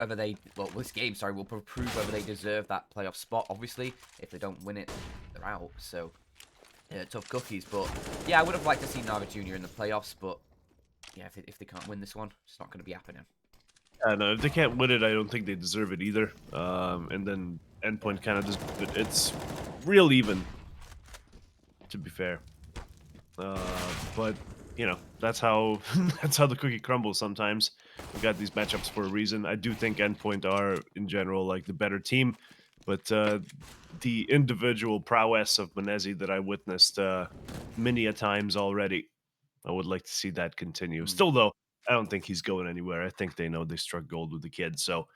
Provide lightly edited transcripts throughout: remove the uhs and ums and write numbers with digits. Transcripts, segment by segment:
whether they, well, this game, sorry, will prove whether they deserve that playoff spot. Obviously, if they don't win it, they're out. So, tough cookies. But yeah, I would have liked to see NAVI Junior in the playoffs. But yeah, if they can't win this one, it's not going to be happening. No, if they can't win it, I don't think they deserve it either. And then Endpoint kind of just, it's real even, to be fair. But that's how that's how the cookie crumbles sometimes. We got these matchups for a reason. I do think Endpoint are in general like the better team, but the individual prowess of Menezi that I witnessed many a times already, I would like to see that continue. Hmm. Still though, I don't think he's going anywhere. I think they know they struck gold with the kid, so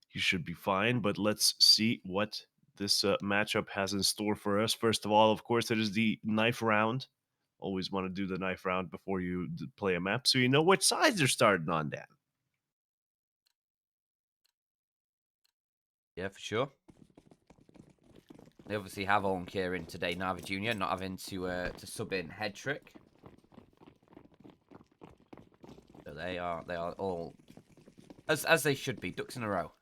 he should be fine. But let's see what this matchup has in store for us. First of all, of course, it is the knife round. Always want to do the knife round before you play a map, so you know which sides you're starting on. Dan. Yeah, for sure. They obviously have Owen Kier in today, NAVI Junior, not having to sub in Head Trick. So they are all as they should be, ducks in a row.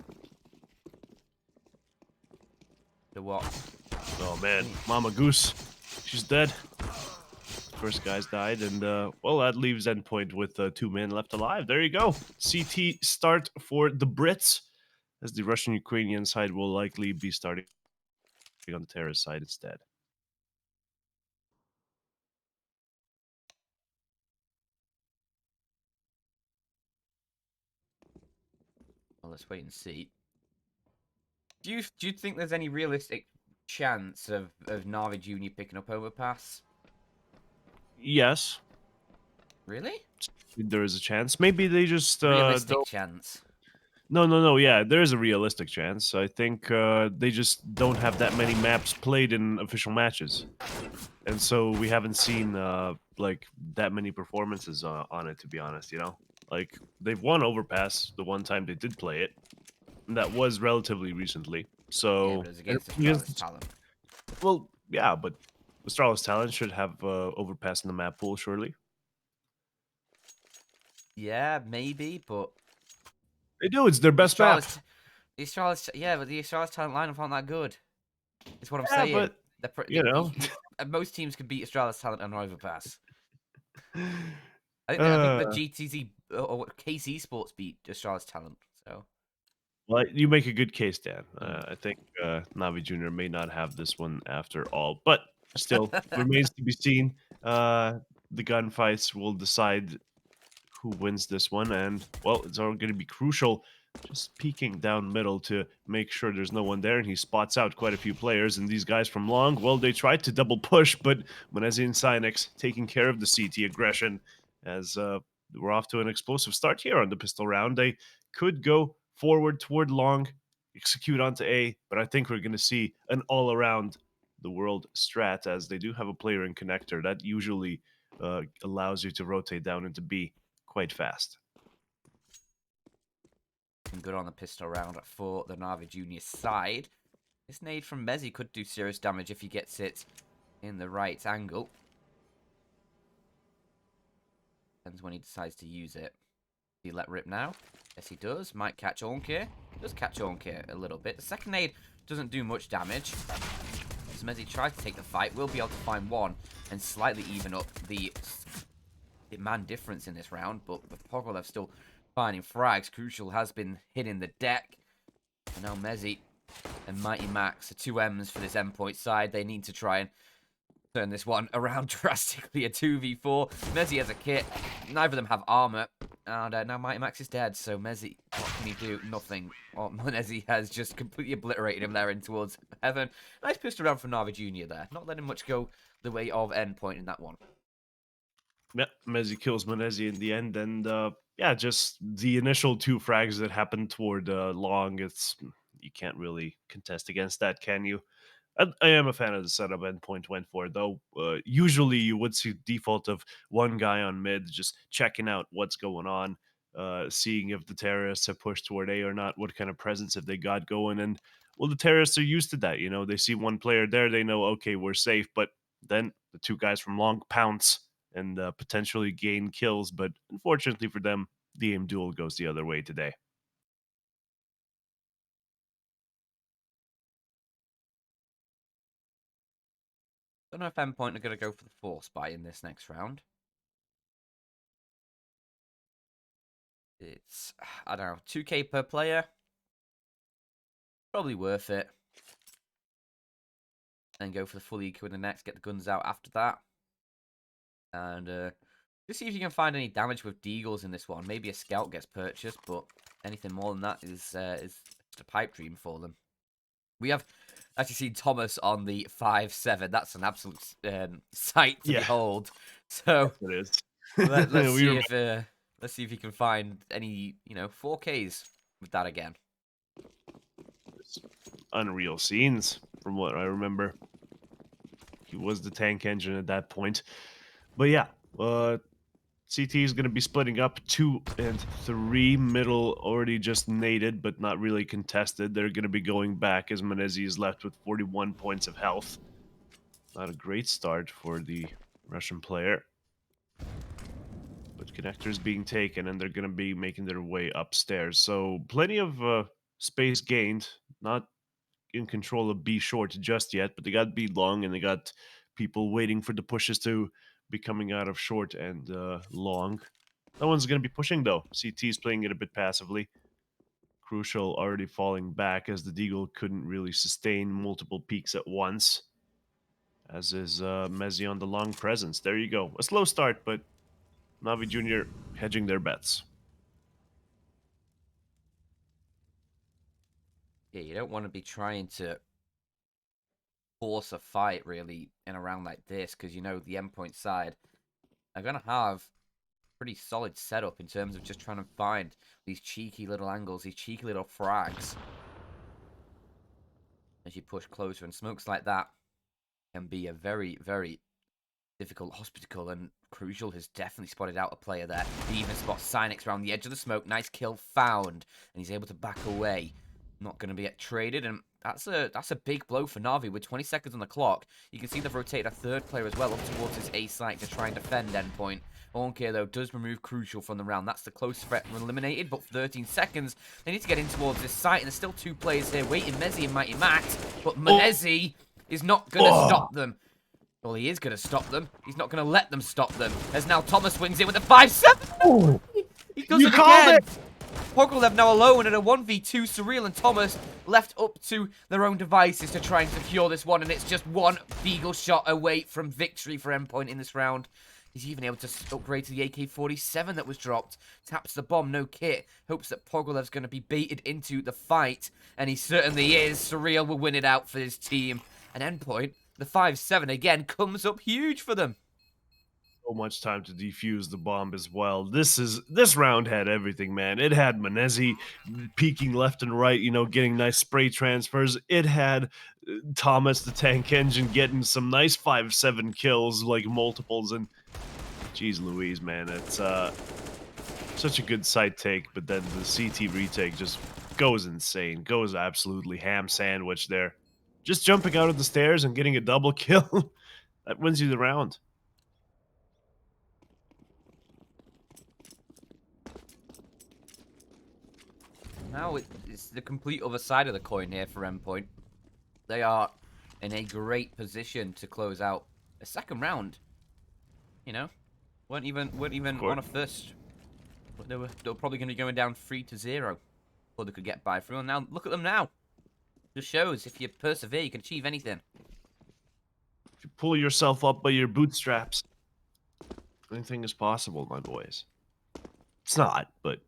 So what? Oh man, Mama Goose, she's dead. First guys died, and well, that leaves Endpoint with 2 men left alive. There you go. CT start for the Brits, as the Russian-Ukrainian side will likely be starting on the terrorist side instead. Well, let's wait and see. Do you think there's any realistic chance of NAVI Junior picking up Overpass? Yes, Really? there is a chance. Maybe they just Realistic don't. chance. No, no, no. Yeah, there is a realistic chance. I think they just don't have that many maps played in official matches, and so we haven't seen like that many performances on it. To be honest, like they've won Overpass the one time they did play it, and that was relatively recently. Yeah, but So, it's and against Australia's against, talent. well, yeah, but Australia's talent should have Overpass in the map pool, surely. Yeah, maybe, but They do. It's their the best map. Australia's the Australia's yeah, but the Australia's talent lineup aren't that good. Is what I'm Yeah, saying. but They're you know. most teams can beat Australia's talent on Overpass. I think the uh, GTZ or KC Sports beat Australia's talent. So. Well, you make a good case, Dan. Hmm. I think Navi Junior may not have this one after all, but still remains to be seen. The gunfights will decide who wins this one, and well, it's all going to be crucial. Just peeking down middle to make sure there's no one there, and he spots out quite a few players. And these guys from Long, well, they tried to double push, but Menezi and Cynex taking care of the CT aggression as we're off to an explosive start here on the pistol round. They could go forward toward Long, execute onto A, but I think we're going to see an all around the world strat as they do have a player in connector that usually allows you to rotate down into B quite fast. Good on the pistol round for the Navi Junior side. This nade from Mezzi could do serious damage if he gets it in the right angle. Depends when he decides to use it. Does he let rip now? Yes, he does. Might catch Ornkir. Does catch Ornkir a little bit. The second nade doesn't do much damage. So Mezzi tries to take the fight. Will be able to find one and slightly even up the man difference in this round. But with Pogolev still finding frags, Crucial has been hitting the deck. And now Mezzi and Mighty Max, the two M's for this Endpoint side. They need to try and turn this one around drastically. A 2v4. Mezzi has a kit. Neither of them have armor. And now Mighty Max is dead. So Mezzi, what can he do? Nothing. Oh, Mezzi has just completely obliterated him there in towards heaven. Nice pistol round from Navi Jr. there. Not letting much go the way of Endpoint in that one. Yeah, Mezzi kills Menezi in the end, and yeah, just the initial two frags that happened toward Long. It's you can't really contest against that, can you? I am a fan of the setup Endpoint went for, though. Usually, you would see default of one guy on mid just checking out what's going on, seeing if the terrorists have pushed toward A or not, what kind of presence have they got going, and well, the terrorists are used to that. They see one player there, they know, okay, we're safe, but then the two guys from Long pounce and potentially gain kills, but unfortunately for them, the aim duel goes the other way today. Don't know if Endpoint are going to go for the Force Buy in this next round. It's, I don't know, 2k per player. Probably worth it. Then go for the full eco in the next, get the guns out after that. And just see if you can find any damage with Deagles in this one. Maybe a Scout gets purchased, but anything more than that is just a pipe dream for them. We have actually seen Thomas on the 5-7. That's an absolute sight to Yeah, behold. So it is. let's We see were if let's see if you can find any 4Ks with that again. unreal scenes from what I remember. He was the tank engine at that point. But yeah, CT is going to be splitting up 2 and 3. Middle already just naded, but not really contested. They're going to be going back as Menezi is left with 41 points of health. Not a great start for the Russian player. But connectors being taken, and they're going to be making their way upstairs. So plenty of space gained. Not in control of B short just yet, but they got B long, and they got people waiting for the pushes to be coming out of short and long. No one's going to be pushing, though. CT is playing it a bit passively. Crucial already falling back as the Deagle couldn't really sustain multiple peaks at once. As is Mezzi on the long presence. There you go. A slow start, but Navi Jr. hedging their bets. Yeah, you don't want to be trying to force a fight really in a round like this because the Endpoint side are going to have pretty solid setup in terms of just trying to find these cheeky little angles, these cheeky little frags as you push closer. And smokes like that can be a very, very difficult hospital, and Crucial has definitely spotted out a player there. He even spots CeX around the edge of the smoke. Nice kill found, and he's able to back away. Not going to be get traded, and that's a big blow for Navi with 20 seconds on the clock. You can see they've rotated a third player as well up towards his A site to try and defend Endpoint. Onke, though, does remove Crucial from the round. That's the close threat eliminated, but 13 seconds. They need to get in towards this site, and there's still 2 players here waiting, Mezzi and Mighty Max, but Menezi is not going to stop them. Well, he is going to stop them. He's not going to let them stop them. As now Thomas wins it with a 5-7. He does it again. Pogolev now alone in a 1v2. Surreal and Thomas left up to their own devices to try and secure this one. And it's just one Beagle shot away from victory for Endpoint in this round. He's even able to upgrade to the AK-47 that was dropped. Taps the bomb, no kit. Hopes that Pogolev's going to be baited into the fight. And he certainly is. Surreal will win it out for his team. And Endpoint, the 5-7 again, comes up huge for them. So much time to defuse the bomb as well. This round had everything, man. It had Menezi peeking left and right, getting nice spray transfers. It had Thomas the tank engine getting some nice 5-7 kills, like multiples, and geez Louise, man, it's such a good side take, but then the CT retake just goes insane, goes absolutely ham sandwich there. Just jumping out of the stairs and getting a double kill, that wins you the round. Now it's the complete other side of the coin here for Endpoint. They are in a great position to close out a second round. Weren't even on a first. But they were probably going to be going down 3-0 before they could get by through. And now look at them now. Just shows if you persevere, you can achieve anything. If you pull yourself up by your bootstraps, anything is possible, my boys. It's not, but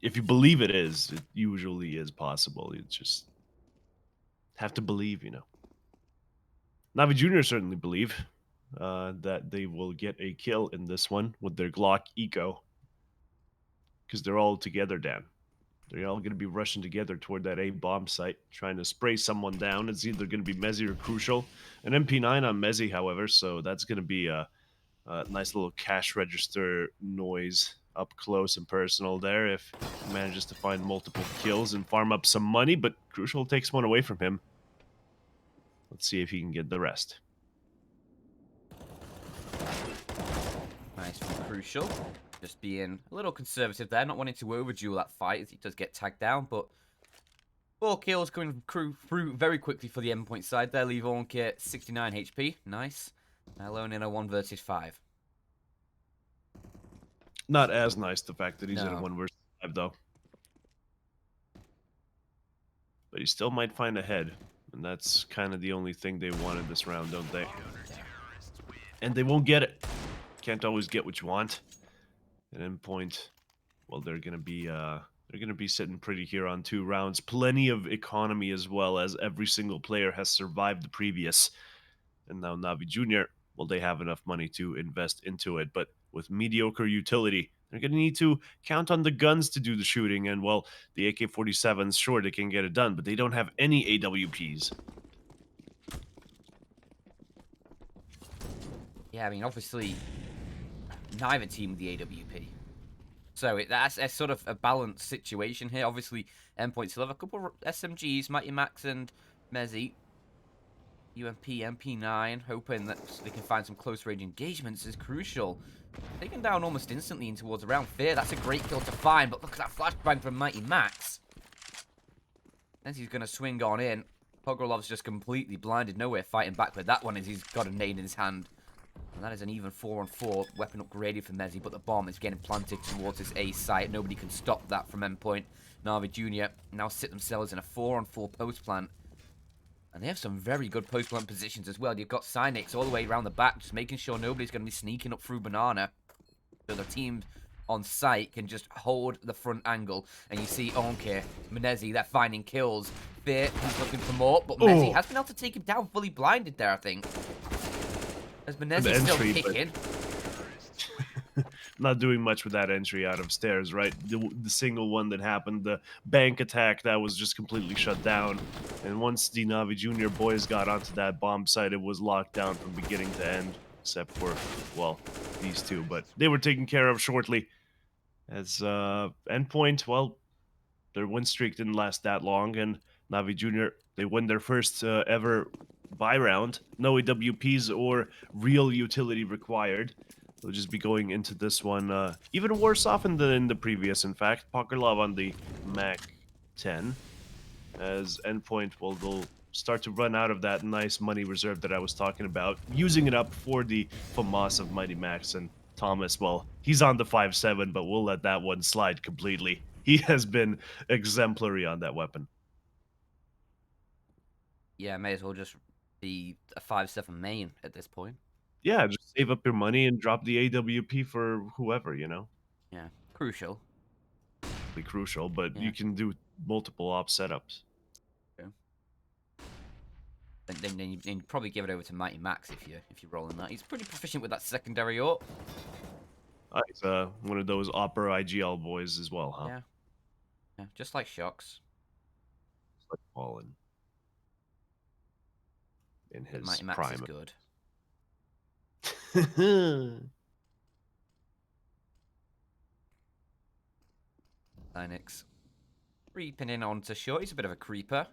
if you believe it is, it usually is possible. You just have to believe, Navi Jr. certainly believe that they will get a kill in this one with their Glock Eco. Because they're all together, Dan. They're all going to be rushing together toward that A-bomb site, trying to spray someone down. It's either going to be Mezzi or Crucial. An MP9 on Mezzi, however, so that's going to be a nice little cash register noise up close and personal there if he manages to find multiple kills and farm up some money, but Crucial takes one away from him. Let's see if he can get the rest. Nice from Crucial. Just being a little conservative there, not wanting to overduel that fight as he does get tagged down, but 4 kills coming through very quickly for the Endpoint side there. Leave Ornke 69 HP. Nice. Alone in a 1 versus 5. Not as nice, the fact that he's in a No. 1 versus 5, though. But he still might find a head. And that's kind of the only thing they wanted this round, don't they? And they won't get it. Can't always get what you want. At Endpoint, well, they're gonna be sitting pretty here on 2 rounds. Plenty of economy as well, as every single player has survived the previous. And now Navi Jr., well, they have enough money to invest into it, but with mediocre utility, they're going to need to count on the guns to do the shooting. And, well, the AK-47s, sure, they can get it done, but they don't have any AWPs. Yeah, I mean, obviously, neither team with the AWP. So that's sort of a balanced situation here. Obviously, Endpoint still have a couple of SMGs, Mighty Max and Mezzi. UMP, MP9, hoping that they can find some close range engagements is crucial. Taken down almost instantly in towards around Fear. That's a great kill to find, but look at that flashbang from Mighty Max. Then he's going to swing on in. Pogolov's just completely blinded, nowhere fighting back with that one as he's got a nade in his hand. And that is an even 4-on-4 weapon upgraded for Mezzi, but the bomb is getting planted towards his A site. Nobody can stop that from Endpoint. Navi Jr. now sit themselves in a 4-on-4 post plant. And they have some very good post plant positions as well. You've got CeX all the way around the back, just making sure nobody's going to be sneaking up through Banana. So the team on site can just hold the front angle. And you see Onke, Menezi, they're finding kills. Fear, he's looking for more, but Mezzi has been able to take him down, fully blinded there, I think. As Menezi's still kicking. Not doing much with that entry out of stairs, right? The single one that happened, the bank attack, that was just completely shut down. And once the Navi Jr. boys got onto that bomb site, it was locked down from beginning to end, except for, well, these two. But they were taken care of shortly. As Endpoint, well, their win streak didn't last that long, and Navi Jr., they win their first ever buy round. No AWPs or real utility required. They'll just be going into this one even worse off than in the previous, in fact. Pokerlov on the Mac 10. As Endpoint, well, they'll start to run out of that nice money reserve that I was talking about, using it up for the FAMAS of Mighty Max. And Thomas, well, he's on the 5.7, but we'll let that one slide completely. He has been exemplary on that weapon. Yeah, may as well just be a 5.7 main at this point. Yeah, just save up your money and drop the AWP for whoever, you know? Yeah, crucial. Be crucial, but Yeah. you can do multiple op setups. Okay. Then you probably give it over to Mighty Max if you're rolling that. He's pretty proficient with that secondary AWP. He's one of those Opera IGL boys as well, huh? Yeah. Yeah, just like Shocks. It's like Fallen in his Mighty Max prime. is good. Linux. Creeping in onto short. He's a bit of a creeper.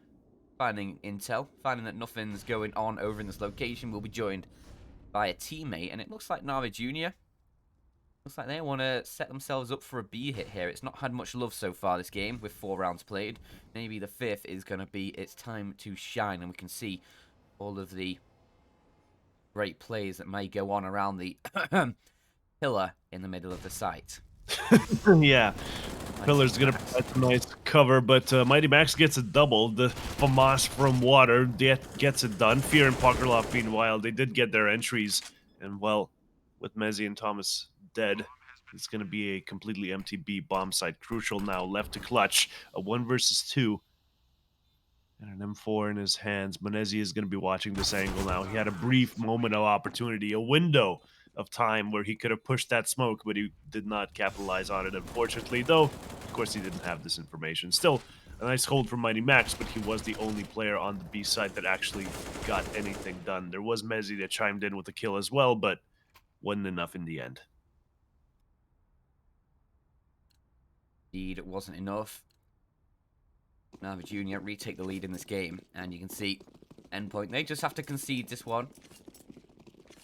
Finding intel. Finding that nothing's going on over in this location. Will be joined by a teammate. And it looks like Navi Jr. Looks like they want to set themselves up for a B hit here. It's not had much love so far this game with 4 rounds played. Maybe the 5th is going to be its time to shine. And we can see all of the great plays that may go on around the pillar in the middle of the site. Yeah. Pillar's gonna provide some nice cover, but Mighty Max gets a double. The FAMAS from water gets it done. Fear and Pokerloff, meanwhile, they did get their entries. And, well, with Mezzi and Thomas dead, it's gonna be a completely empty B bomb site. Crucial now, left to clutch. A 1 versus 2. And an M4 in his hands. Menezi is going to be watching this angle now. He had a brief moment of opportunity, a window of time where he could have pushed that smoke, but he did not capitalize on it, unfortunately. Though, of course, he didn't have this information. Still, a nice hold from Mighty Max, but he was the only player on the B side that actually got anything done. There was Mezzi that chimed in with a kill as well, but wasn't enough in the end. Indeed, it wasn't enough. Navi Jr. retake the lead in this game, and you can see Endpoint. They just have to concede this one.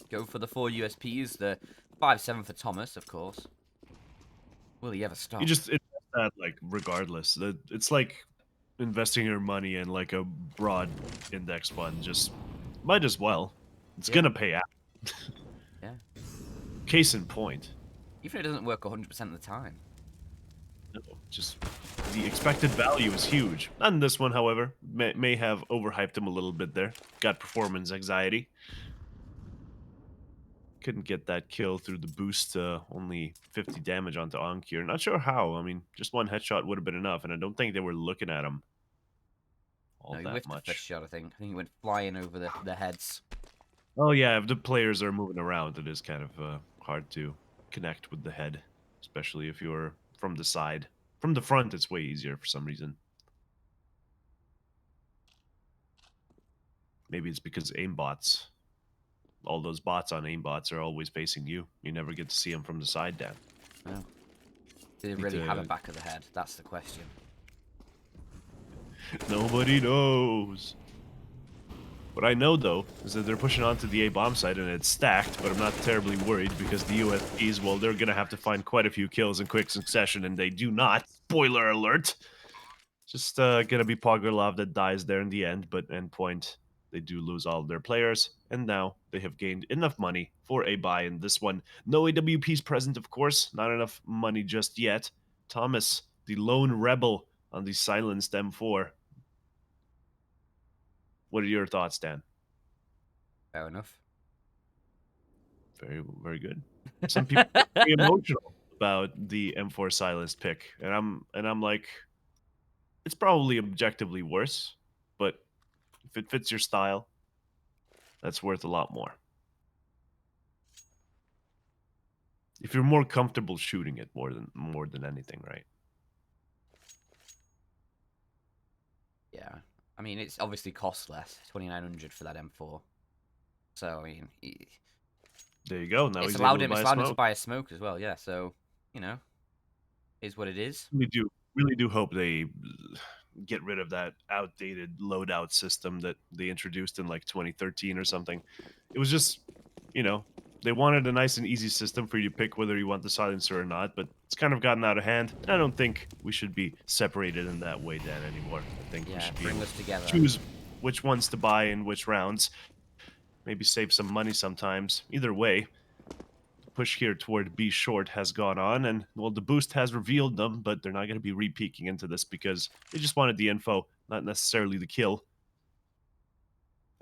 Go for the 4 USPs, the 5.7 for Thomas, of course. Will he ever stop? He just, it's that, like, regardless. It's like investing your money in like a broad index fund, just might as well. It's Yeah, gonna pay out. yeah. Case in point. Even if it doesn't work 100% of the time. No, just the expected value is huge. Not in this one, however. May have overhyped him a little bit there. Got performance anxiety. Couldn't get that kill through the boost. Only 50 damage onto Ankir. Not sure how. I mean, just one headshot would have been enough, and I don't think they were looking at him No, all he that whiffed the first much. shot, I think. I think he went flying over the heads. Oh yeah, if the players are moving around, it is kind of hard to connect with the head, especially if you're from the side. From the front, it's way easier for some reason. Maybe it's because aimbots, all those bots on aimbots are always facing you. You never get to see them from the side, Dan. Oh. Did he Need really have a to... back of the head? That's the question. Nobody knows. What I know, though, is that they're pushing onto the A-bomb site and it's stacked, but I'm not terribly worried because the USPs, well, they're going to have to find quite a few kills in quick succession, and they do not. Spoiler alert! Just gonna be Pogorlov that dies there in the end, but Endpoint, they do lose all of their players, and now they have gained enough money for a buy in this one. No AWPs present, of course, not enough money just yet. Thomas, the lone rebel on the silenced M4. What are your thoughts, Dan? Fair enough. Very, very good. Some people are very emotional about the M4 silenced pick, and I'm like, it's probably objectively worse, but if it fits your style, that's worth a lot more. If you're more comfortable shooting it more than anything, right? Yeah. I mean, it's obviously cost less. 2,900 for that M4. So, I mean, There you go. Now it's he's allowed able to him. It's buy a allowed him to smoke. buy a smoke as well. Yeah. So, you know, is what it is. Really do hope they get rid of that outdated loadout system that they introduced in like 2013 or something. It was just, you know, they wanted a nice and easy system for you to pick whether you want the silencer or not, but it's kind of gotten out of hand. And I don't think we should be separated in that way, Dan, anymore. I think we Yeah. should be Bring able us to together. choose which ones to buy in which rounds. Maybe save some money sometimes. Either way, push here toward B short has gone on, and well, the boost has revealed them, but they're not going to be re-peeking into this because they just wanted the info, not necessarily the kill.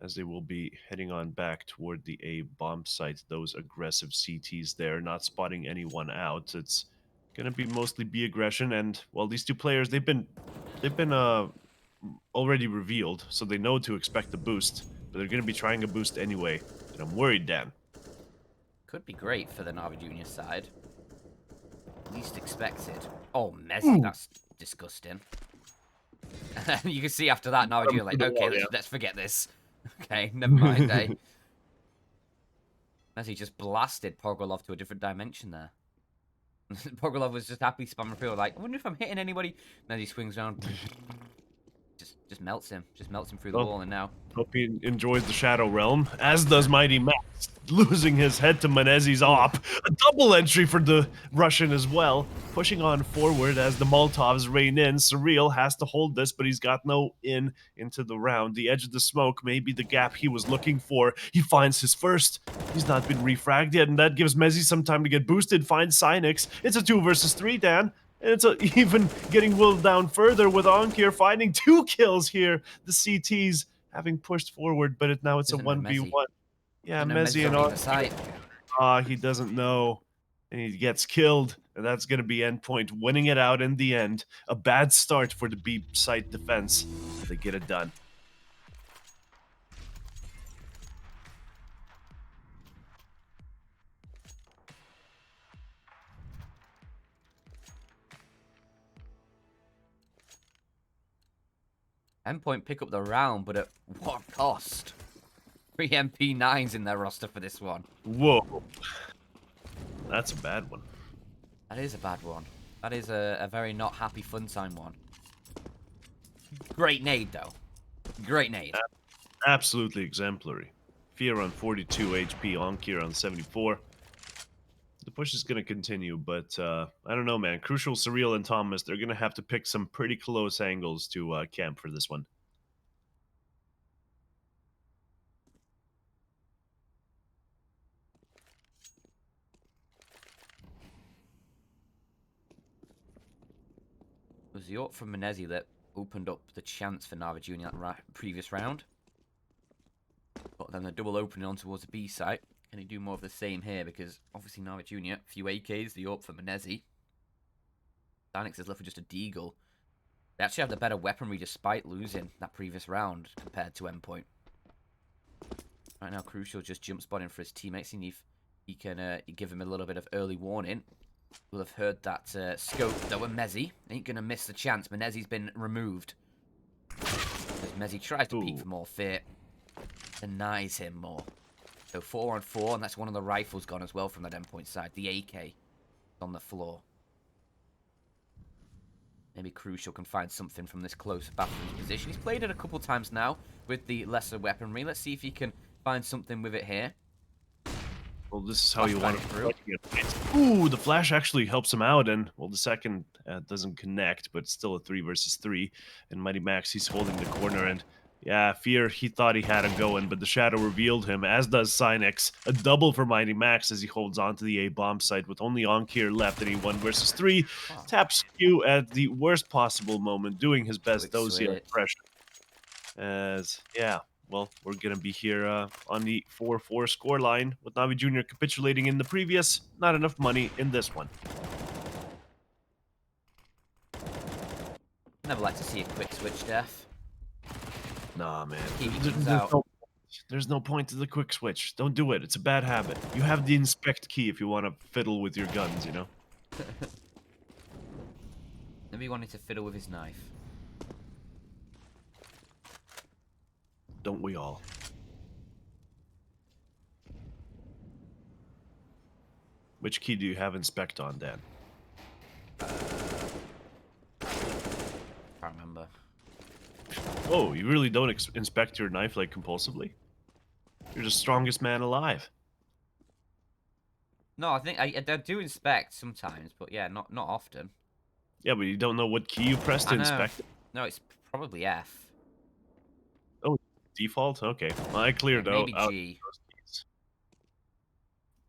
As they will be heading on back toward the A bomb site, those aggressive CTs there, not spotting anyone out. It's going to be mostly B aggression, and well, these two players they've been already revealed, so they know to expect the boost, but they're going to be trying a boost anyway, and I'm worried, Dan. Could be great for the Navi Junior side. Least expected. Oh, Mezzi, Ooh. that's disgusting. You can see after that, Navi Junior Through like, the okay, wall, let's forget this. Okay, never mind, eh? yeah. Mezzi just blasted Pogolov to a different dimension there. Pogolov was just happy spamming through, like, I wonder if I'm hitting anybody. Mezzi swings around, just melts him. Just melts him through the Well, wall, and now hope he enjoys the Shadow Realm, as does Mighty Max, losing his head to Menezes op. A double entry for the Russian as well, pushing on forward as the Molotovs rain in. Surreal has to hold this, but he's got no in into the round. The edge of the smoke may be the gap he was looking for. He finds his first. He's not been refragged yet, and that gives Mezzi some time to get boosted. Finds CeX. It's a 2 versus 3, Dan. And it's even getting whittled down further with Onkir finding 2 kills here. The CTs having pushed forward, but now it's a doesn't know 1v1. Mezzi. Yeah, Doesn't know Mezzi's Mezzi and already in the Onkir. site. He doesn't know. And he gets killed. And that's going to be Endpoint winning it out in the end. A bad start for the B site defense. They get it done. Endpoint pick up the round, but at what cost? 3 MP9s in their roster for this one. Whoa. That's a bad one. That is a bad one. That is a very not happy fun time one. Great nade, though. Great nade. Absolutely exemplary. Fear on 42 HP, Onkir on 74. The push is going to continue, but I don't know, man. Crucial, Surreal, and Thomas, they're going to have to pick some pretty close angles to camp for this one. It was the ult from Menezzi that opened up the chance for NAVI Junior that previous round. But then the double opening on towards the B site. Can he do more of the same here? Because obviously NAVI Junior, a few AKs, the ult for Menezzi. CeX is left with just a deagle. They actually have the better weaponry despite losing that previous round compared to Endpoint. Right now, Crucial just jump spotting for his teammates, seeing if he can give him a little bit of early warning. We'll have heard that scope, though, and Mezzi ain't going to miss the chance. Menezzi's been removed. As Mezzi tries to peek for more fear, denies him more. So 4 on 4, and that's one of the rifles gone as well from that Endpoint side. The AK on the floor. Maybe Crucial can find something from this close battling position. He's played it a couple times now with the lesser weaponry. Let's see if he can find something with it here. Well, this is how you want to it. Ooh, the flash actually helps him out, and, well, the second doesn't connect, but it's still a 3 versus 3. And Mighty Max, he's holding the corner, and yeah, Fear, he thought he had him going, but the Shadow revealed him, as does CeX. A double for Mighty Max as he holds on to the A-bomb site with only Onkir left, and he 1 versus 3. Taps you at the worst possible moment, doing his best dozy impression. As, yeah, well, we're going to be here on the 4-4 scoreline with NAVI Jr. capitulating in the previous. Not enough money in this one. Never like to see a quick switch, Def. Nah, man. There's no point to the quick switch. Don't do it. It's a bad habit. You have the inspect key if you want to fiddle with your guns, you know? Maybe he wanted to fiddle with his knife. Don't we all? Which key do you have inspect on, Dan? Can't remember. Oh, you really don't inspect your knife, like, compulsively? You're the strongest man alive. No, I think I do inspect sometimes, but yeah, not often. Yeah, but you don't know what key you press to inspect it? No, it's probably F. Oh, default? Okay. Well, I cleared maybe out G. those keys.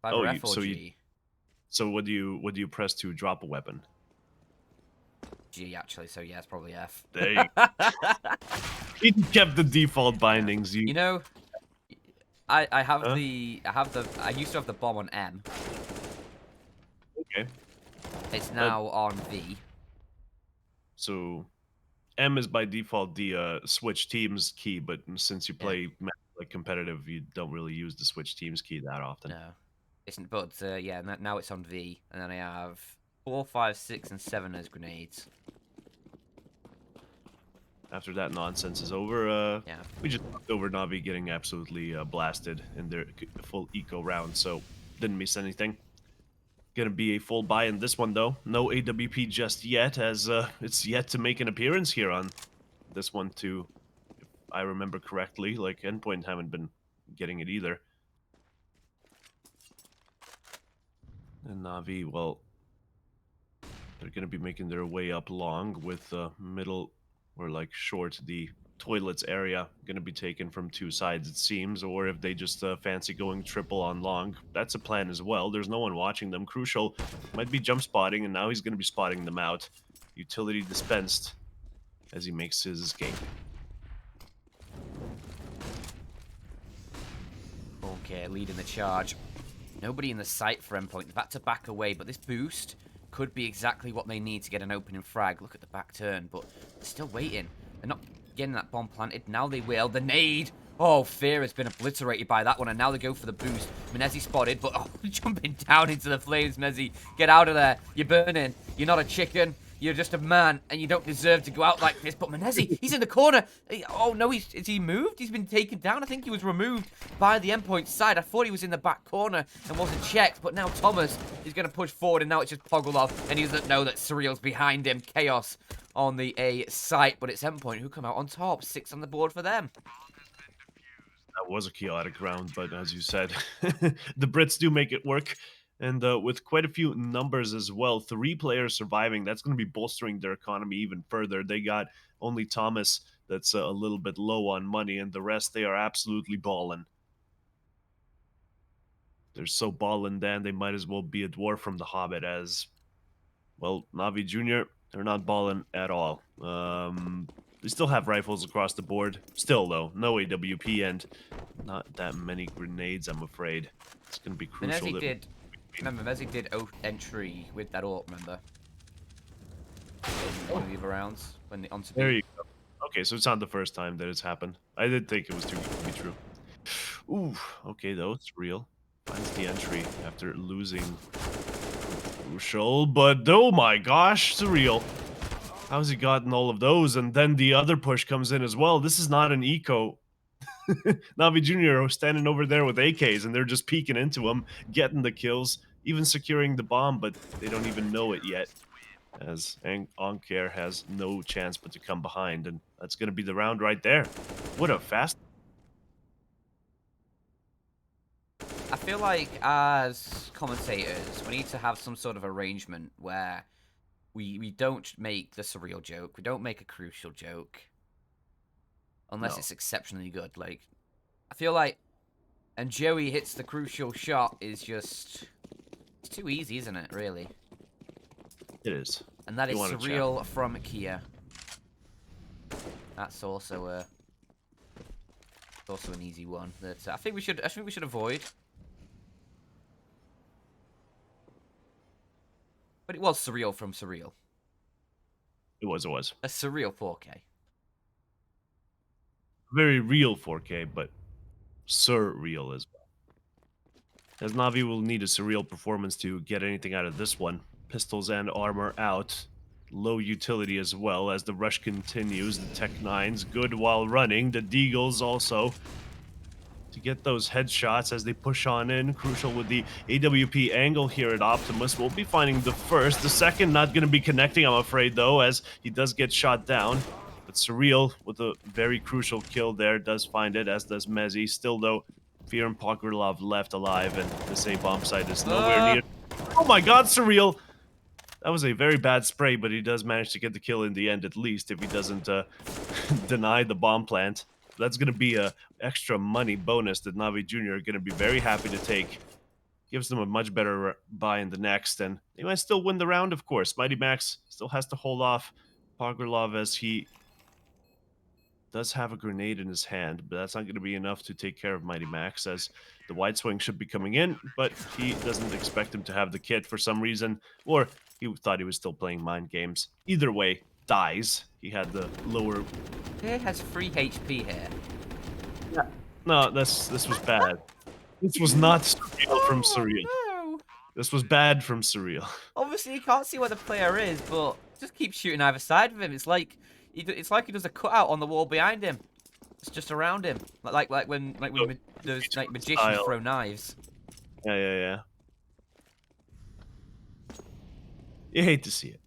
Either F or G. So what do you press to drop a weapon? G, actually, so yeah, it's probably F. There you go. He kept the default bindings. You know, I used to have the bomb on M. Okay. It's now on V. So M is by default the switch teams key, but since you play like competitive, you don't really use the switch teams key that often. No. But yeah, now it's on V, and then I have 4, 5, 6, and 7 as grenades. After that nonsense is over, yeah, we just looked over Navi getting absolutely blasted in their full eco round, so didn't miss anything. Gonna be a full buy in this one, though. No AWP just yet, as it's yet to make an appearance here on this one, too. If I remember correctly, like, Endpoint haven't been getting it either. And Navi, well, they're gonna be making their way up long with middle, or like short, the toilets area gonna be taken from 2 sides, it seems, or if they just fancy going triple on long, that's a plan as well. There's no one watching them. Crucial might be jump spotting, and now he's gonna be spotting them out. Utility dispensed as he makes his escape. Okay, leading the charge. Nobody in the sight for Endpoint. They've had to back away, but this boost could be exactly what they need to get an opening frag. Look at the back turn, but they're still waiting. They're not getting that bomb planted. Now they will. The nade. Oh, Fear has been obliterated by that one, and now they go for the boost. Menezzi spotted, but jumping down into the flames, Menezzi. Get out of there. You're burning. You're not a chicken. You're just a man, and you don't deserve to go out like this. But Menezzi, he's in the corner. Oh, no, is he moved? He's been taken down. I think he was removed by the Endpoint side. I thought he was in the back corner and wasn't checked. But now Thomas is going to push forward, and now it's just Pogolov, and he doesn't know that Surreal's behind him. Chaos on the A site, but it's Endpoint who come out on top. 6 on the board for them. That was a chaotic round, but as you said, the Brits do make it work. And with quite a few numbers as well, 3 players surviving, that's going to be bolstering their economy even further. They got only Thomas that's a little bit low on money, and the rest, they are absolutely balling. They're so ballin', Dan, they might as well be a dwarf from The Hobbit as, well, Navi Jr., they're not balling at all. They still have rifles across the board. Still, though, no AWP and not that many grenades, I'm afraid. It's going to be crucial Mezzi that did. Remember, Mezzi did entry with that AWP, remember? In one of the other rounds when the onto there B. you go. Okay, so it's not the first time that it's happened. I did think it was too good to be true. Ooh, okay, though, it's real. Finds the entry after losing Crucial, but oh my gosh, surreal. How's he gotten all of those? And then the other push comes in as well. This is not an eco. Navi Jr. standing over there with AKs, and they're just peeking into him, getting the kills, even securing the bomb, but they don't even know it yet. As Onker has no chance but to come behind, and that's going to be the round right there. What a fast. I feel like as commentators, we need to have some sort of arrangement where we don't make the surreal joke, we don't make a crucial joke, unless No. it's exceptionally good. Like, I feel like, and Joey hits the crucial shot is just, it's too easy, isn't it? Really. It is. And that You is want to chat. surreal from Kia. That's also an easy one that I think we should avoid. But it was surreal from surreal. It was. A surreal 4K. Very real 4K, but surreal as well. As Navi will need a surreal performance to get anything out of this one. Pistols and armor out. Low utility as well as the rush continues. The Tech 9's good while running. The Deagles also to get those headshots as they push on in. Crucial with the AWP angle here at Optimus. We'll be finding the first. The second not going to be connecting, I'm afraid, though, as he does get shot down. But Surreal with a very crucial kill there does find it, as does Mezzi. Still, though, Fear and Pogorlov left alive, and this A-bomb site is nowhere near. Oh my god, Surreal! That was a very bad spray, but he does manage to get the kill in the end, at least, if he doesn't deny the bomb plant. That's going to be a extra money bonus that Navi Jr. are going to be very happy to take. Gives them a much better buy in the next, and they might still win the round, of course. Mighty Max still has to hold off Pogorlov as he does have a grenade in his hand, but that's not going to be enough to take care of Mighty Max, as the wide swing should be coming in, but he doesn't expect him to have the kit for some reason, or he thought he was still playing mind games. Either way, dies. He had the lower... He has 3 HP here. Yeah. No, this was bad. This was not surreal from Surreal. No. This was bad from Surreal. Obviously, you can't see where the player is, but just keep shooting either side of him. It's like he does a cutout on the wall behind him. It's just around him, like when those magicians Style. throw knives. Yeah. You hate to see it.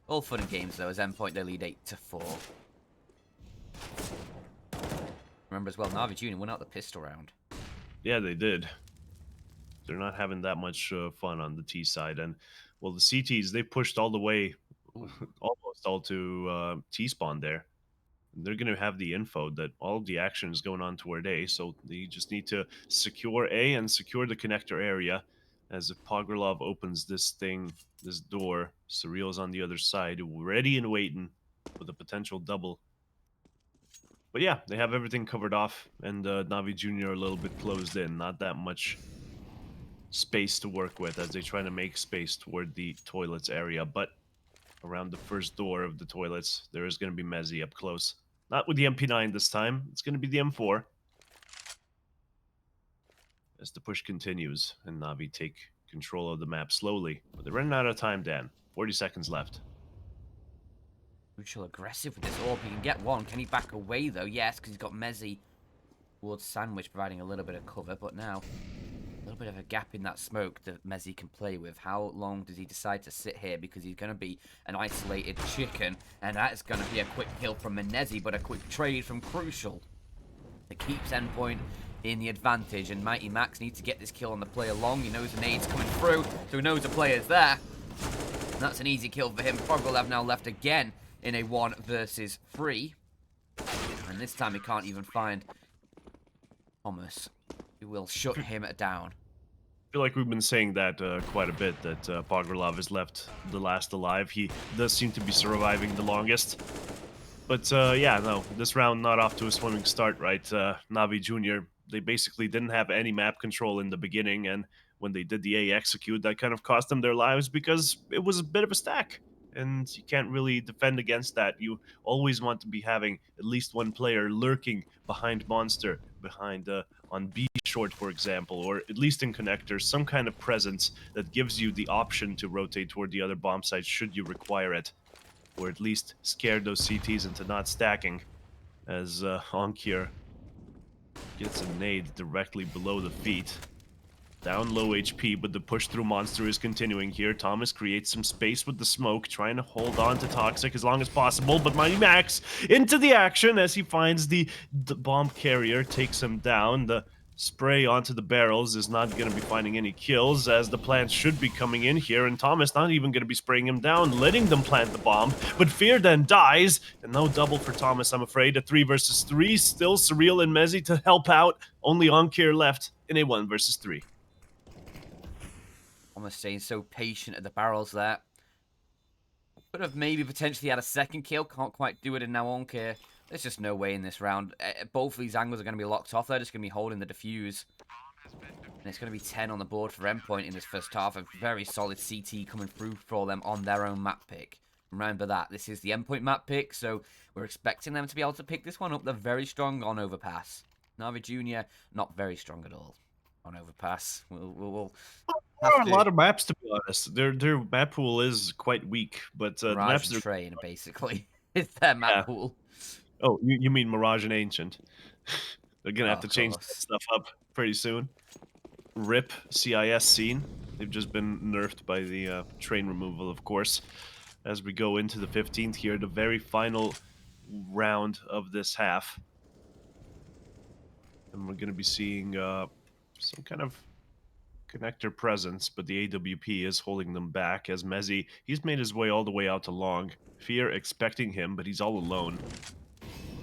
All fun and games though. As Endpoint, they lead 8-4. Remember as well, Navi Jr. won out the pistol round. Yeah, they did. They're not having that much fun on the T side, and well, the CTs they pushed all the way, almost all to T spawn there. They're going to have the info that all of the action is going on toward A, so they just need to secure A and secure the connector area. As if Pogorlov opens this door, Surreal's on the other side, ready and waiting with a potential double. But yeah, they have everything covered off, and Navi Jr. a little bit closed in. Not that much space to work with as they try to make space toward the toilets area, but around the first door of the toilets, there is going to be Mezzi up close. Not with the MP9 this time. It's going to be the M4. As the push continues, and Navi take control of the map slowly. But they're running out of time, Dan. 40 seconds left. Crucial aggressive with this orb. He can get one. Can he back away, though? Yes, because he's got Mezzi towards Sandwich, providing a little bit of cover. But now, a little bit of a gap in that smoke that Mezzi can play with. How long does he decide to sit here? Because he's going to be an isolated chicken. And that is going to be a quick kill from Menezi, but a quick trade from Crucial. It keeps Endpoint in the advantage, and Mighty Max needs to get this kill on the player long. He knows the nade's coming through, so he knows the player's there. And that's an easy kill for him. Froggle now left again in a 1 versus 3. And this time he can't even find Thomas, who will shut him down. I feel like we've been saying that quite a bit, that Pogorlov is left the last alive. He does seem to be surviving the longest. But yeah, no, this round not off to a swimming start, right? Navi Jr., they basically didn't have any map control in the beginning, and when they did the A execute, that kind of cost them their lives because it was a bit of a stack. And you can't really defend against that. You always want to be having at least one player lurking behind Monster, behind on B short, for example, or at least in connectors, some kind of presence that gives you the option to rotate toward the other bomb site should you require it, or at least scare those CTs into not stacking, as Onkir gets a nade directly below the feet. Down low HP, but the push-through monster is continuing here. Thomas creates some space with the smoke, trying to hold on to Toxic as long as possible, but Mighty Max into the action as he finds the bomb carrier, takes him down. The spray onto the barrels is not going to be finding any kills, as the plants should be coming in here, and Thomas not even going to be spraying him down, letting them plant the bomb, but Fear then dies, and no double for Thomas, I'm afraid. A 3 versus 3, still Surreal and Mezzi to help out, only Onkir left in a 1 versus 3. Almost staying so patient at the barrels there. Could have maybe potentially had a second kill. Can't quite do it in now Onkir. There's just no way in this round. Both of these angles are going to be locked off. They're just going to be holding the defuse. And it's going to be 10 on the board for Endpoint in this first half. A very solid CT coming through for them on their own map pick. Remember that. This is the Endpoint map pick, so we're expecting them to be able to pick this one up. They're very strong on overpass. Navi Jr., not very strong at all on overpass. We'll There are a lot of maps, to be honest. Their map pool is quite weak, but the Mirage maps and are... Train, basically. It's their map Yeah. pool. Oh, you mean Mirage and Ancient. They're gonna Oh, have to of change that course. stuff up pretty soon. RIP CIS scene. They've just been nerfed by the train removal, of course. As we go into the 15th here, the very final round of this half. And we're gonna be seeing some kind of connector presence, but the AWP is holding them back as Mezzi, he's made his way all the way out to long. Fear expecting him, but he's all alone.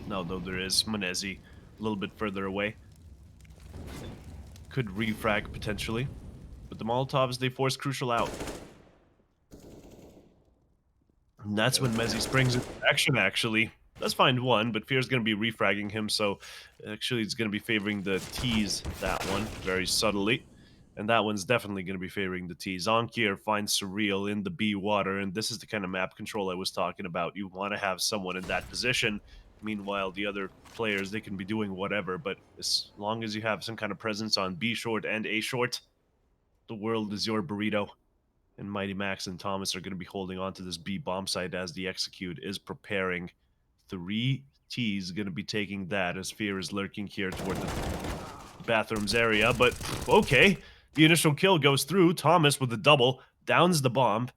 No, though there is Monezi a little bit further away. Could refrag potentially, but the Molotovs, they force Crucial out. And that's when Mezzi springs into action, actually. Does find one, but Fear's going to be refragging him, so actually it's going to be favoring the T's, that one, very subtly. And that one's definitely going to be favoring the T's. Onkir finds Surreal in the B water, and this is the kind of map control I was talking about. You want to have someone in that position. Meanwhile, the other players, they can be doing whatever, but as long as you have some kind of presence on B short and A short, the world is your burrito. And Mighty Max and Thomas are going to be holding on to this B bomb site as the execute is preparing. 3 T's going to be taking that as Fear is lurking here toward the bathrooms area, but okay. The initial kill goes through. Thomas with the double downs the bomb,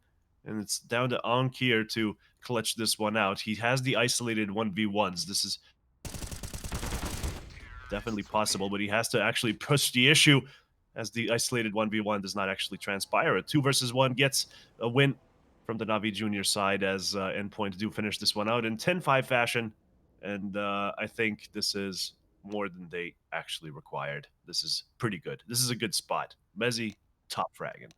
and it's down to Onkir to clutch this one out. He has the isolated 1v1s. This is definitely possible, but he has to actually push the issue as the isolated 1v1 does not actually transpire. A 2 versus 1 gets a win from the Navi Junior side as Endpoint do finish this one out in 10-5 fashion, and I think this is more than they actually required. This is pretty good. This is a good spot. Mezzi, top fragging.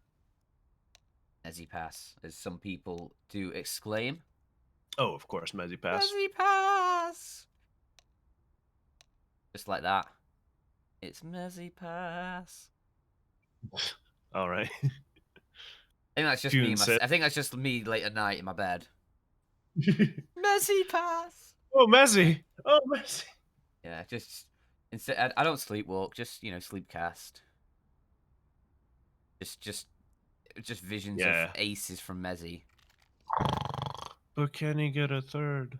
Mezzi pass, as some people do exclaim. Oh, of course, Mezzi pass. Mezzi pass! Just like that. It's Mezzi pass. All right. I think that's just me. I think that's just me late at night in my bed. Mezzi pass! Oh, Mezzi! Oh, Mezzi! Yeah, just... Instead, I don't sleepwalk, just, sleepcast. Just visions of aces from Mezzi. But can he get a third?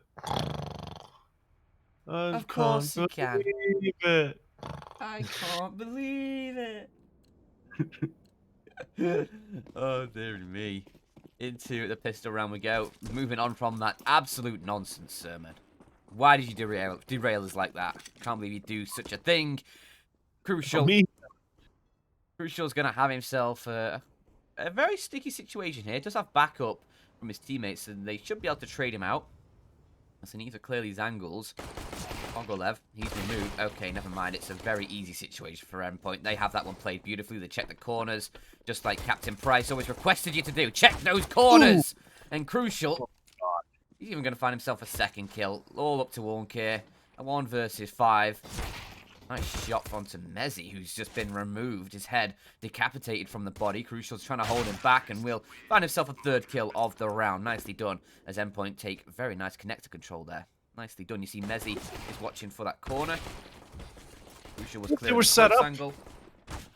Of course he can. It. I can't believe it. Oh, dear me. Into the pistol round we go. Moving on from that absolute nonsense sermon. Why did you derail us like that? Can't believe you do such a thing. Crucial. me. Crucial's going to have himself a very sticky situation here. He does have backup from his teammates, and they should be able to trade him out. As he needs to clear these angles. Ogolev, he's removed. Okay, never mind. It's a very easy situation for Endpoint. They have that one played beautifully. They check the corners, just like Captain Price always requested you to do. Check those corners! Ooh. And Crucial, he's even going to find himself a second kill. All up to Ornkir. A 1 versus 5. Nice shot onto Mezzi, who's just been removed. His head decapitated from the body. Crucial's trying to hold him back and will find himself a 3rd kill of the round. Nicely done as Endpoint take very nice connector control there. Nicely done. You see Mezzi is watching for that corner. Crucial was clear. They were set up. Angle.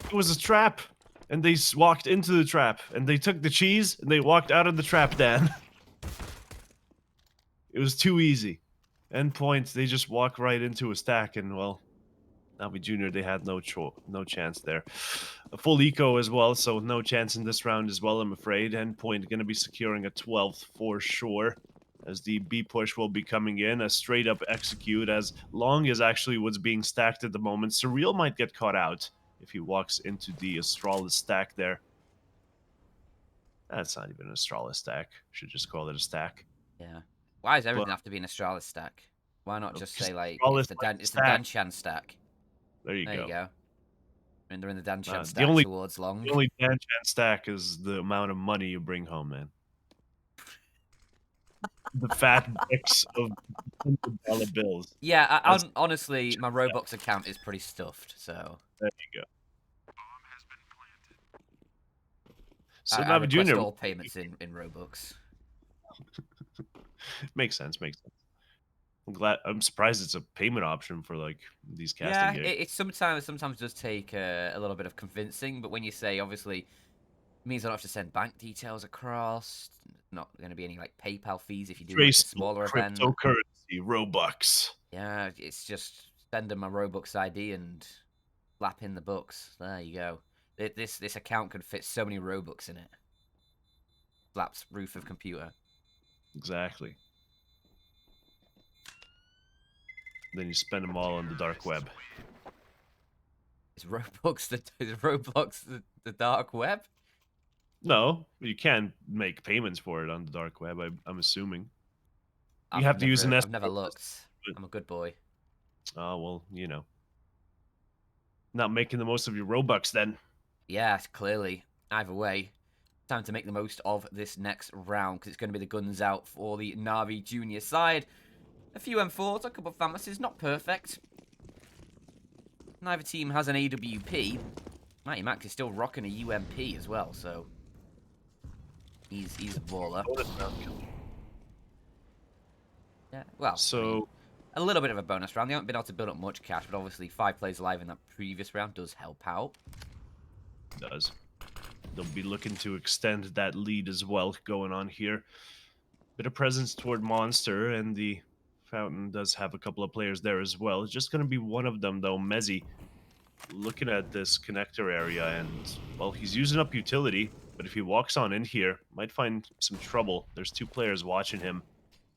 It was a trap, and they walked into the trap, and they took the cheese, and they walked out of the trap, Dan. It was too easy. Endpoint, they just walk right into a stack, and well, NAVI Junior, they had no chance there. A full eco as well, so no chance in this round as well, I'm afraid. Endpoint going to be securing a 12th for sure, as the B push will be coming in, a straight up execute, as long as actually what's being stacked at the moment. Surreal might get caught out if he walks into the Astralis stack there. That's not even an Astralis stack. Should just call it a stack. Yeah. Why does everything have to be an Astralis stack? Why not just say, like, it's the Danchan stack? There you go. go. And they're in the Danchan stack towards long. The only Danchan stack is the amount of money you bring home, man. The fat mix of $100 bills. Yeah, honestly, my Robux account is pretty stuffed, so... There you go. So I NAVI Junior, all payments in Robux. Makes sense. I'm surprised it's a payment option for like these casting gigs. It sometimes does take a little bit of convincing, but when you say obviously it means I don't have to send bank details across. Not going to be any like PayPal fees if you do like a smaller event. Cryptocurrency, Robux. Yeah, it's just send them my Robux ID and slap in the books. There you go. This account could fit so many Robux in it. Slaps roof of computer. Exactly. Then you spend them all on the dark web. Is Roblox the dark web? No, you can make payments for it on the dark web. I'm assuming. You have to use an I've never looked. I'm a good boy. Oh well, you know. Not making the most of your Robux then. Yeah, clearly. Either way, time to make the most of this next round because it's going to be the guns out for the NAVI Junior side. A few M4s, a couple of Fantasies, not perfect. Neither team has an AWP. Mighty Max is still rocking a UMP as well, so he's a baller. Yeah, well, so I mean, a little bit of a bonus round. They haven't been able to build up much cash, but obviously 5 plays alive in that previous round does help out. Does. They'll be looking to extend that lead as well going on here. Bit of presence toward Monster, and the Fountain does have a couple of players there as well. It's just going to be one of them, though. Mezzi looking at this connector area, and, well, he's using up utility, but if he walks on in here, might find some trouble. There's 2 players watching him,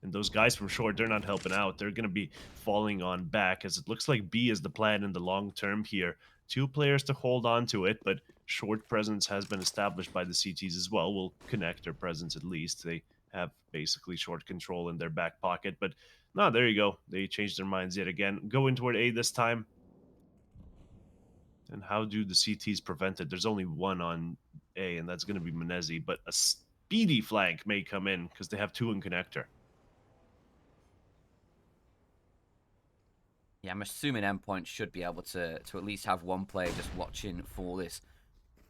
and those guys from short, they're not helping out. They're going to be falling on back, as it looks like B is the plan in the long term here. 2 players to hold on to it, but short presence has been established by the CTs as well. Will connect their presence at least. They have basically short control in their back pocket, but no, there you go. They changed their minds yet again. Going toward A this time. And how do the CTs prevent it? There's only one on A, and that's going to be Menezi, but a speedy flank may come in because they have 2 in connector. Yeah, I'm assuming Endpoint should be able to at least have one player just watching for this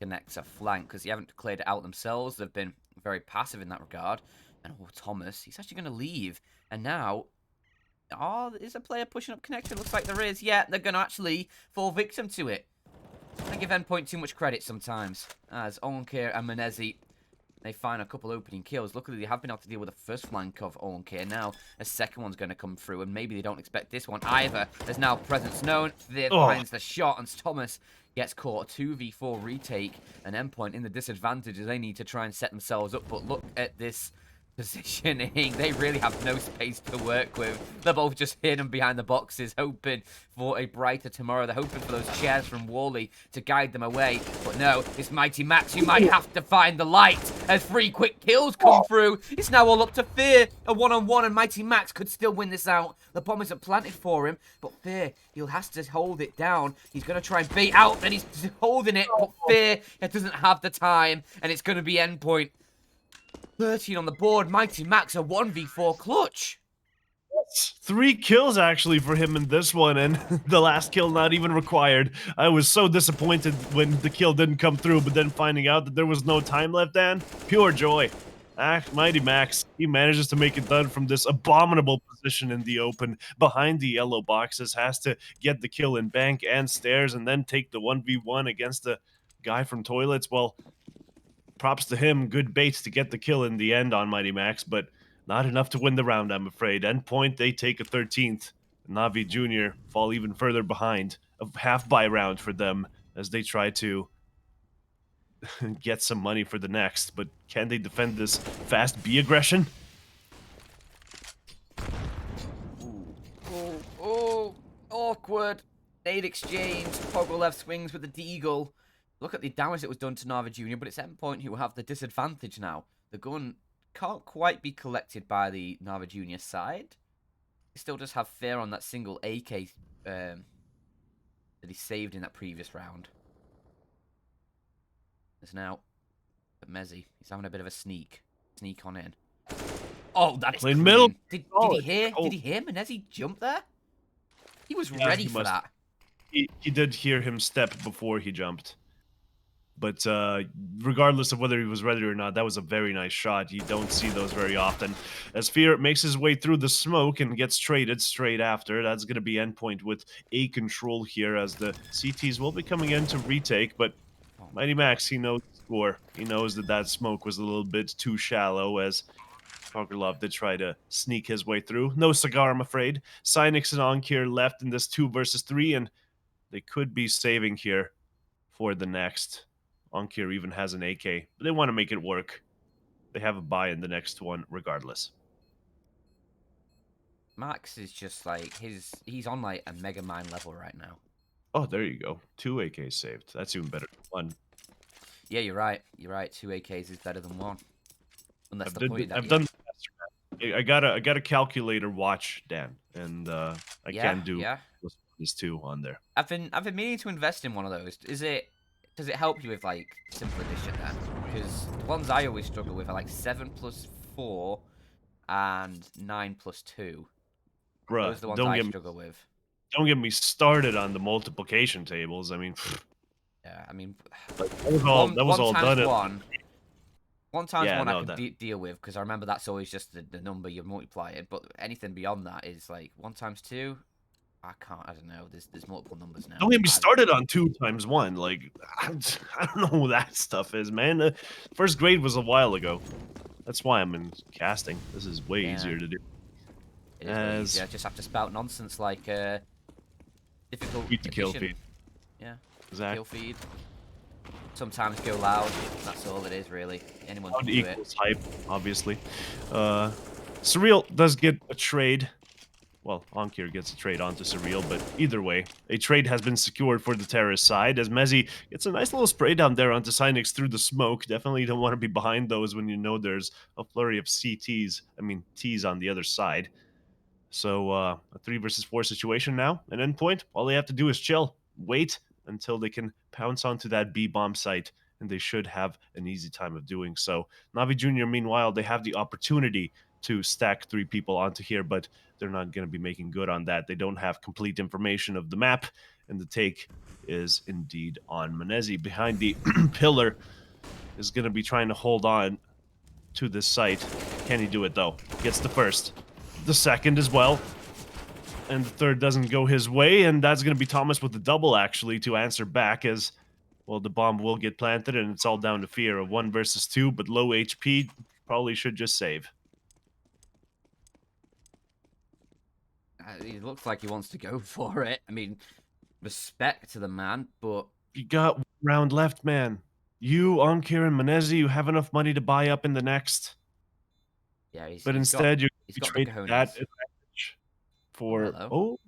connector flank, because they haven't cleared it out themselves. They've been very passive in that regard. And Thomas, he's actually going to leave. And now, is a player pushing up connector? Looks like there is. Yeah, they're going to actually fall victim to it. I give Endpoint too much credit sometimes, as Onkir and Menezi, they find a couple opening kills. Luckily, they have been able to deal with the first flank of Onkir. Now, a second one's going to come through, and maybe they don't expect this one either. There's now presence known. There finds the shot, and Thomas gets caught. A 2v4 retake, and Endpoint in the disadvantage as they need to try and set themselves up. But look at this positioning. They really have no space to work with. They're both just hidden behind the boxes, hoping for a brighter tomorrow. They're hoping for those chairs from Wally to guide them away. But no, it's Mighty Max who might have to find the light as 3 quick kills come through. It's now all up to Fear. A one-on-one, and Mighty Max could still win this out. The bombers are planted for him, but Fear, he'll have to hold it down. He's going to try and bait out, and he's holding it, but Fear, it doesn't have the time, and it's going to be Endpoint. 13 on the board. Mighty Max, a 1v4 clutch. 3 kills actually for him in this one, and the last kill not even required. I was so disappointed when the kill didn't come through, but then finding out that there was no time left, Dan, pure joy. Mighty Max, he manages to make it done from this abominable position in the open behind the yellow boxes, has to get the kill in bank and stairs, and then take the 1v1 against the guy from toilets. Well, props to him, good baits to get the kill in the end on Mighty Max, but not enough to win the round, I'm afraid. Endpoint, they take a 13th. Navi Jr. fall even further behind. A half-buy round for them as they try to get some money for the next. But can they defend this fast B aggression? Oh, awkward. Nade exchange. Pogolev swings with the Deagle. Look at the damage that was done to Navi Jr., but it's Endpoint who have the disadvantage now. The gun can't quite be collected by the Navi Jr. side. He still does have Fear on that single AK that he saved in that previous round. There's now Mezzi. He's having a bit of a sneak on in. Oh, that is clean. Middle. Did he hear? Did he hear Menezzi jump there? He was ready for that. He did hear him step before he jumped. But regardless of whether he was ready or not, that was a very nice shot. You don't see those very often. As Fear makes his way through the smoke and gets traded straight after, that's going to be Endpoint with a control here as the CTs will be coming in to retake. But Mighty Max, he knows the score. He knows that that smoke was a little bit too shallow as Pokerlov did try to sneak his way through. No cigar, I'm afraid. CeX and Onkir left in this 2 versus 3, and they could be saving here for the next. Onkir even has an AK, but they want to make it work. They have a buy in the next one regardless. Max is just like, he's on like a Mega Mind level right now. Oh, there you go. 2 AKs saved. That's even better than 1. Yeah, you're right. You're right. 2 AKs is better than 1. Unless I've done I got a calculator watch, Dan, and I can do this 2 on there. I've been meaning to invest in one of those. Does it help you with like simple addition then? Because the ones I always struggle with are like 7 plus 4 and 9 plus 2. Bruh, those are the ones I struggle with. Don't get me started on the multiplication tables. I mean, yeah, I mean, like, that was all done. 1 times 1 I can deal with because I remember that's always just the number you multiply it. But anything beyond that is like 1 times 2. I don't know. There's multiple numbers now. Don't get me started on 2 times 1. Like, I don't know who that stuff is, man. First grade was a while ago. That's why I'm in casting. This is way easier to do. It is way easier. Just have to spout nonsense like difficult kill feed. Yeah, exactly. Kill feed. Sometimes go loud. That's all it is, really. Anyone can do equals hype, obviously. Surreal does get a trade. Well, Onkir gets a trade onto Surreal, but either way, a trade has been secured for the terrorist side as Mezzi gets a nice little spray down there onto CeX through the smoke. Definitely don't want to be behind those when you know there's a flurry of T's on the other side. So, a 3 versus 4 situation now. An Endpoint, all they have to do is chill. Wait until they can pounce onto that B-bomb site, and they should have an easy time of doing so. Navi Jr., meanwhile, they have the opportunity to stack 3 people onto here, but they're not going to be making good on that. They don't have complete information of the map, and the take is indeed on Menezzi. Behind the pillar is going to be trying to hold on to this site. Can he do it, though? Gets the first. The second as well. And the third doesn't go his way, and that's going to be Thomas with the double, actually, to answer back as, well, the bomb will get planted, and it's all down to Fear of 1 versus 2, but low HP probably should just save. He looks like he wants to go for it. I mean, respect to the man, but... You got 1 round left, man. You, Onkir, and Menezzi, you have enough money to buy up in the next. Yeah, But he's got instead, you he's got the traded that cojones. advantage Oh, for hello.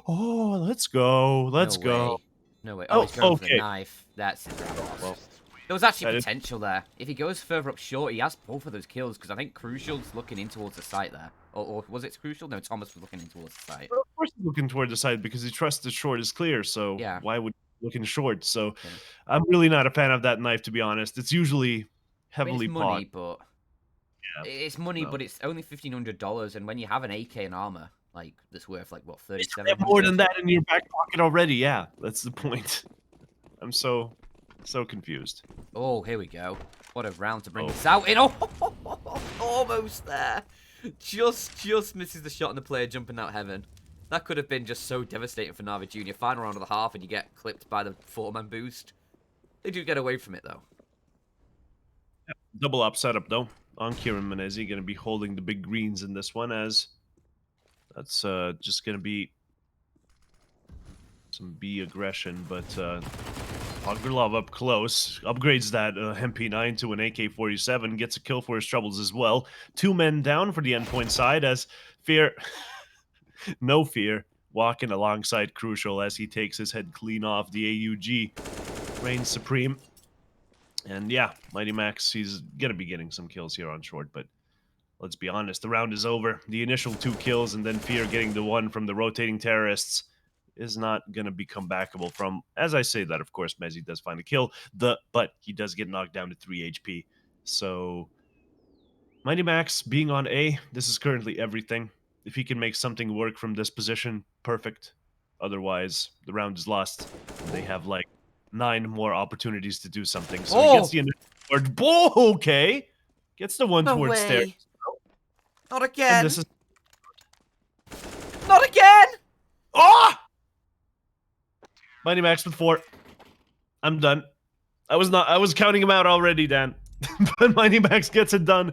oh, let's go, No let's go. way. No way. Oh, Oh, he's going for the okay. knife. That's his round Well, lost. There was actually that is potential there. If he goes further up short, he has both of those kills, because I think Crucial's looking in towards the site there. Or was it Crucial? No, Thomas was looking in towards the site. well, of course he's looking toward the side because he trusts the short is clear. So Yeah. why would he look in short? So Okay. I'm really not a fan of that knife, to be honest. It's usually I mean, it's heavily money, pogged. but Yeah, it's money, no. but it's only $1,500, and when you have an AK in armor, like that's worth like what Basically, have more 3,700. than that in your back pocket already. Yeah, that's the point. I'm so confused. Oh, here we go. What a round to bring Oh, this out in. Oh, almost there. Just misses the shot on the player jumping out heaven. That could have been just so devastating for Navi Jr. Final round of the half and you get clipped by the 4-man boost. They do get away from it, though. double up setup though on Kieran Menezi, going to be holding the big greens in this one, as that's just going to be some B aggression, but Love up close, upgrades that MP9 to an AK-47, gets a kill for his troubles as well. 2 men down for the Endpoint side, as Fear, no Fear, walking alongside Crucial as he takes his head clean off. The AUG reigns supreme. And yeah, Mighty Max, he's going to be getting some kills here on short, but let's be honest, the round is over. The initial 2 kills and then Fear getting the 1 from the rotating terrorists is not going to be comebackable from. As I say that, of course, Mezzi does find a kill, but he does get knocked down to 3 HP. So Mighty Max being on A, this is currently everything. If he can make something work from this position, perfect. Otherwise, the round is lost. They have like 9 more opportunities to do something. So he gets Oh! the initial. Oh, okay. Gets the one No towards stairs. way! Not And again! this is. Not again! Oh! Mighty Max with 4. I'm done. I was counting him out already, Dan. But Mighty Max gets it done